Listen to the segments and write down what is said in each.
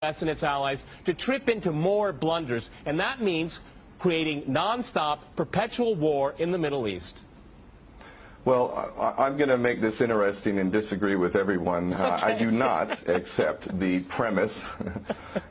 U.S. and its allies to trip into more blunders, and that means creating nonstop, perpetual war in the Middle East. Well, I'm going to make this interesting and disagree with everyone. Okay. I do not accept the premise,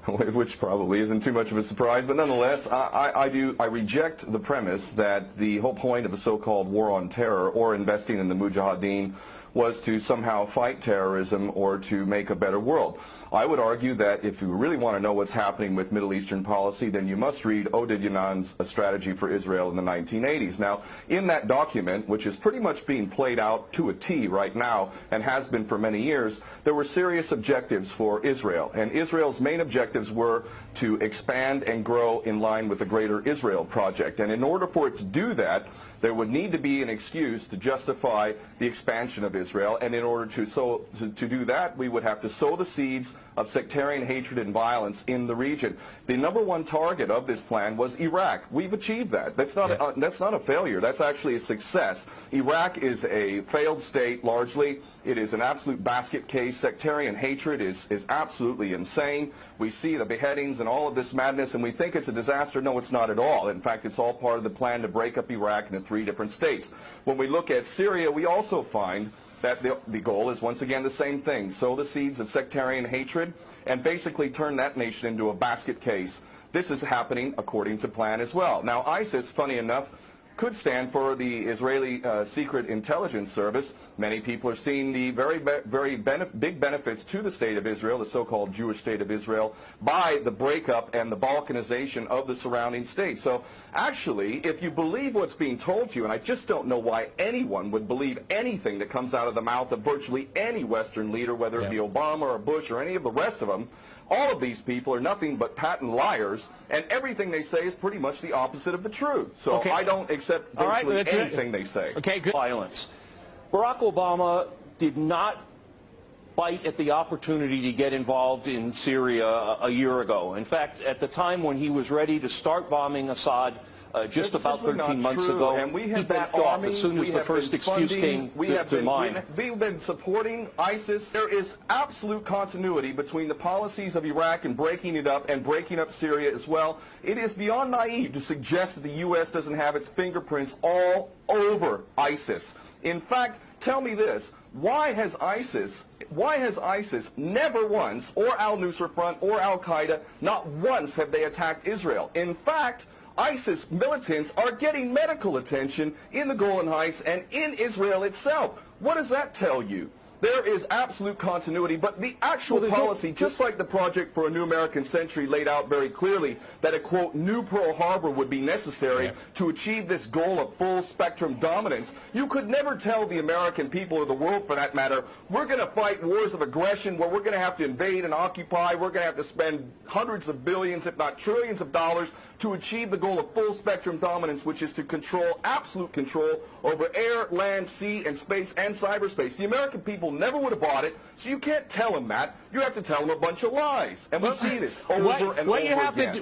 which probably isn't too much of a surprise, but nonetheless, I reject the premise that the whole point of the so-called war on terror or investing in the Mujahideen was to somehow fight terrorism or to make a better world. I would argue that if you really want to know what's happening with Middle Eastern policy, then you must read Oded Yanan's A Strategy for Israel in the 1980s. Now, in that document, which is pretty much being played out to a T right now and has been for many years, there were serious objectives for Israel. And Israel's main objectives were to expand and grow in line with the Greater Israel Project. And in order for it to do that, there would need to be an excuse to justify the expansion of Israel, and in order to do that, we would have to sow the seeds of sectarian hatred and violence in the region. The #1 target of this plan was Iraq. We've achieved that. That's not a failure. That's actually a success. Iraq is a failed state largely. It is an absolute basket case. Sectarian hatred is absolutely insane. We see the beheadings and all of this madness, and we think it's a disaster. No, it's not at all. In fact, it's all part of the plan to break up Iraq into 3 different states. When we look at Syria, we also find that the goal is once again the same thing: sow the seeds of sectarian hatred and basically turn that nation into a basket case. This is happening according to plan as well. Now, ISIS, funny enough, could stand for the Israeli Secret Intelligence Service. Many people are seeing the very big benefits to the state of Israel, the so-called Jewish state of Israel, by the breakup and the balkanization of the surrounding states. So actually, if you believe what's being told to you, and I just don't know why anyone would believe anything that comes out of the mouth of virtually any Western leader, whether it be Obama or Bush or any of the rest of them, all of these people are nothing but patent liars, and everything they say is pretty much the opposite of the truth. So I don't accept virtually anything they say. Okay, good. Violence. Barack Obama did not bite at the opportunity to get involved in Syria a year ago. In fact, at the time when he was ready to start bombing Assad, just about 13 months ago, and we have he backed off as soon as the first excuse came to mind. We've been supporting ISIS. There is absolute continuity between the policies of Iraq and breaking it up and breaking up Syria as well. It is beyond naive to suggest that the U.S. doesn't have its fingerprints all over ISIS. In fact, tell me this: why has ISIS never once, or al-Nusra Front or al-Qaeda, not once have they attacked Israel? In fact, ISIS militants are getting medical attention in the Golan Heights and in Israel itself. What does that tell you? There is absolute continuity, but the actual policy, just like the Project for a New American Century laid out very clearly, that a, quote, new Pearl Harbor would be necessary to achieve this goal of full spectrum dominance. You could never tell the American people, or the world for that matter, we're going to fight wars of aggression where we're going to have to invade and occupy, we're going to have to spend hundreds of billions, if not trillions of dollars to achieve the goal of full spectrum dominance, which is to control, absolute control over air, land, sea, and space and cyberspace. The American people never would have bought it, so you can't tell them that. You have to tell them a bunch of lies. And we see this over and over again.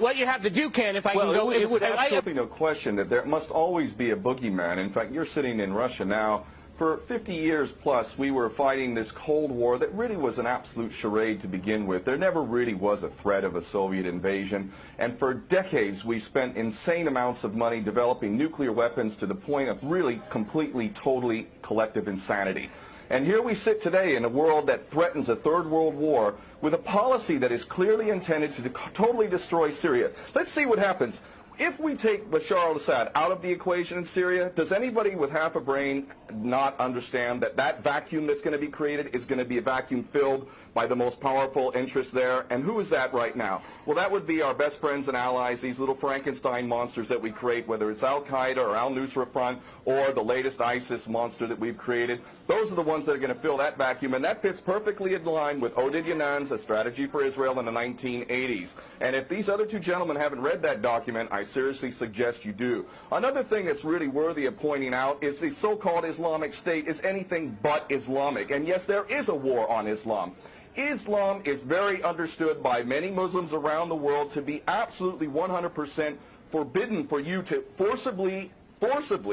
What you have to do, Ken, if I can go... It would absolutely no question that there must always be a boogeyman. In fact, you're sitting in Russia now. For 50 years plus, we were fighting this Cold War that really was an absolute charade to begin with. There never really was a threat of a Soviet invasion. And for decades, we spent insane amounts of money developing nuclear weapons to the point of really completely, totally collective insanity. And here we sit today in a world that threatens a third world war with a policy that is clearly intended to totally destroy Syria. Let's see what happens. If we take Bashar al-Assad out of the equation in Syria, does anybody with half a brain not understand that that vacuum that's going to be created is going to be a vacuum filled by the most powerful interests there? And who is that right now? Well, that would be our best friends and allies, these little Frankenstein monsters that we create, whether it's al-Qaeda or al-Nusra Front or the latest ISIS monster that we've created. Those are the ones that are going to fill that vacuum, and that fits perfectly in line with Oded Yanan's A Strategy for Israel in the 1980s. And if these other two gentlemen haven't read that document, I seriously suggest you do. Another thing that's really worthy of pointing out is the so-called Islamic State is anything but Islamic. And yes, there is a war on Islam. Islam is very understood by many Muslims around the world to be absolutely 100% forbidden for you to forcibly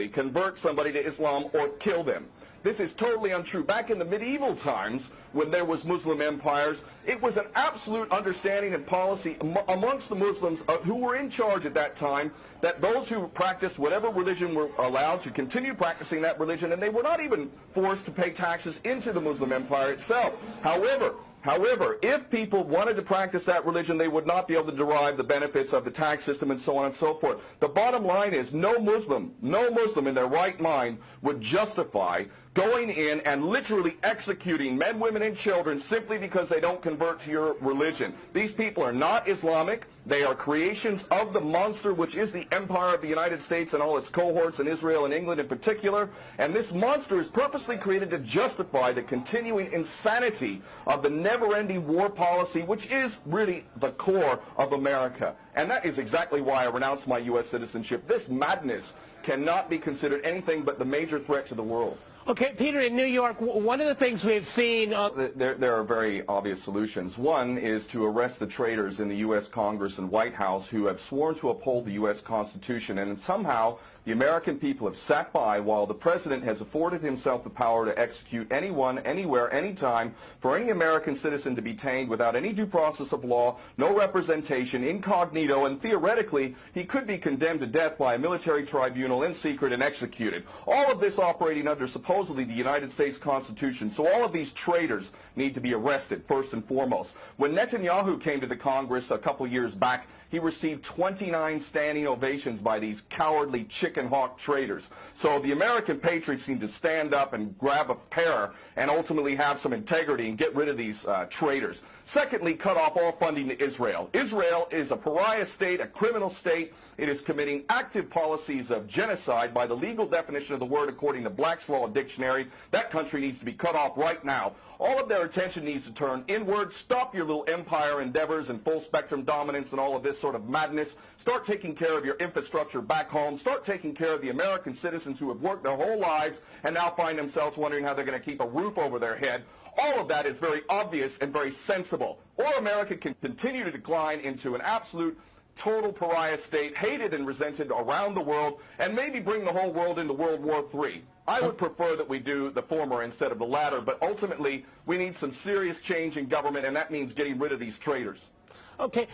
convert somebody to Islam or kill them. This is totally untrue. Back in the medieval times, when there was Muslim empires, it was an absolute understanding and policy amongst the Muslims who were in charge at that time that those who practiced whatever religion were allowed to continue practicing that religion, and they were not even forced to pay taxes into the Muslim empire itself. However, if people wanted to practice that religion, they would not be able to derive the benefits of the tax system and so on and so forth. The bottom line is no Muslim in their right mind would justify going in and literally executing men, women, and children simply because they don't convert to your religion. These people are not Islamic. They are creations of the monster, which is the empire of the United States and all its cohorts in Israel and England in particular. And this monster is purposely created to justify the continuing insanity of the never-ending war policy, which is really the core of America. And that is exactly why I renounced my U.S. citizenship. This madness cannot be considered anything but the major threat to the world. Okay, Peter, in New York, one of the things we've seen... There are very obvious solutions. One is to arrest the traitors in the U.S. Congress and White House who have sworn to uphold the U.S. Constitution, and somehow the American people have sat by while the President has afforded himself the power to execute anyone, anywhere, anytime, for any American citizen to be detained without any due process of law, no representation, incognito, and theoretically he could be condemned to death by a military tribunal in secret and executed. All of this operating under supposedly the United States Constitution. So all of these traitors need to be arrested first and foremost. When Netanyahu came to the Congress a couple years back, he received 29 standing ovations by these cowardly chicken hawk traitors. So the American patriots need to stand up and grab a pair and ultimately have some integrity and get rid of these traitors. Secondly, cut off all funding to Israel. Israel is a pariah state, a criminal state. It is committing active policies of genocide by the legal definition of the word according to Black's Law Dictionary. That country needs to be cut off right now. All of their attention needs to turn inward. Stop your little empire endeavors and full spectrum dominance and all of this sort of madness. Start taking care of your infrastructure back home. Start taking care of the American citizens who have worked their whole lives and now find themselves wondering how they're going to keep a roof over their head. All of that is very obvious and very sensible. Or America can continue to decline into an absolute total pariah state, hated and resented around the world, and maybe bring the whole world into World War III. I would prefer that we do the former instead of the latter, but ultimately we need some serious change in government, and that means getting rid of these traitors. Okay.